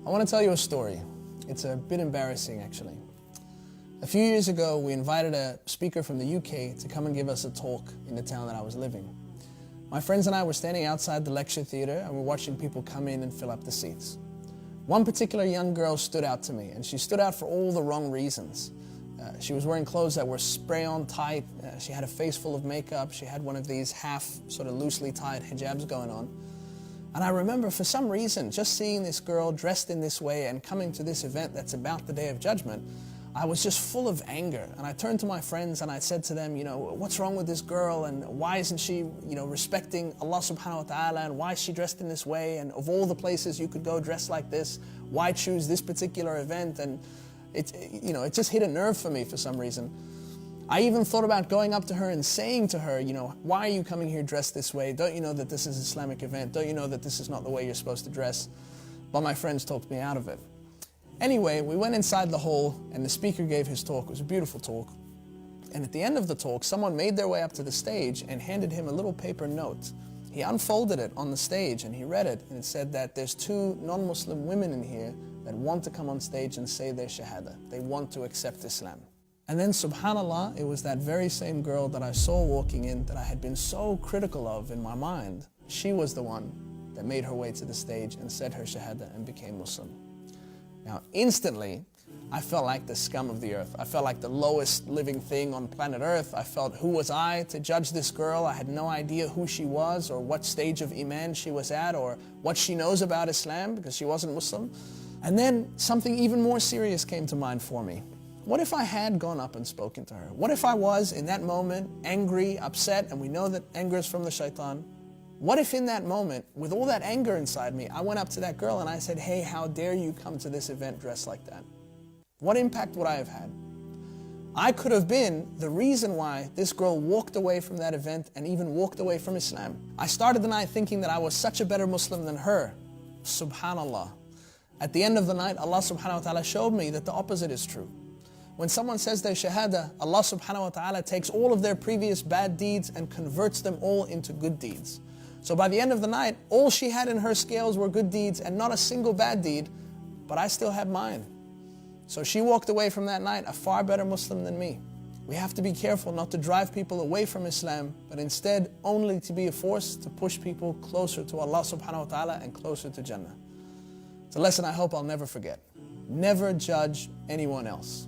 I want to tell you a story. It's a bit embarrassing, actually. A few years ago, we invited a speaker from the UK to come and give us a talk in the town that I was living. My friends and I were standing outside the lecture theatre and we're watching people come in and fill up the seats. One particular young girl stood out to me, and she stood out for all the wrong reasons. She was wearing clothes that were spray-on tight, she had a face full of makeup, she had one of these half sort of loosely tied hijabs going on. And I remember for some reason just seeing this girl dressed in this way and coming to this event that's about the Day of Judgment, I was just full of anger. And I turned to my friends and I said to them, what's wrong with this girl, and why isn't she, respecting Allah subhanahu wa ta'ala, and why is she dressed in this way, and of all the places you could go dressed like this, why choose this particular event? And it just hit a nerve for me for some reason. I even thought about going up to her and saying to her, why are you coming here dressed this way? Don't you know that this is an Islamic event? Don't you know that this is not the way you're supposed to dress? But my friends talked me out of it. Anyway, we went inside the hall and the speaker gave his talk. It was a beautiful talk. And at the end of the talk, someone made their way up to the stage and handed him a little paper note. He unfolded it on the stage and he read it, and it said that there's 2 non-Muslim women in here that want to come on stage and say their shahada. They want to accept Islam. And then, subhanAllah, it was that very same girl that I saw walking in that I had been so critical of in my mind. She was the one that made her way to the stage and said her shahada and became Muslim. Now, instantly, I felt like the scum of the earth. I felt like the lowest living thing on planet Earth. I felt, who was I to judge this girl? I had no idea who she was or what stage of Iman she was at or what she knows about Islam, because she wasn't Muslim. And then something even more serious came to mind for me. What if I had gone up and spoken to her? What if I was, in that moment, angry, upset, and we know that anger is from the shaitan? What if in that moment, with all that anger inside me, I went up to that girl and I said, hey, how dare you come to this event dressed like that? What impact would I have had? I could have been the reason why this girl walked away from that event and even walked away from Islam. I started the night thinking that I was such a better Muslim than her. Subhanallah. At the end of the night, Allah subhanahu wa ta'ala showed me that the opposite is true. When someone says their shahada, Allah subhanahu wa ta'ala takes all of their previous bad deeds and converts them all into good deeds. So by the end of the night, all she had in her scales were good deeds and not a single bad deed, but I still had mine. So she walked away from that night a far better Muslim than me. We have to be careful not to drive people away from Islam, but instead only to be a force to push people closer to Allah subhanahu wa ta'ala and closer to Jannah. It's a lesson I hope I'll never forget. Never judge anyone else.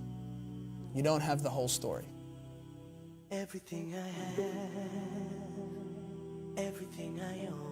You don't have the whole story. Everything I have, everything I own.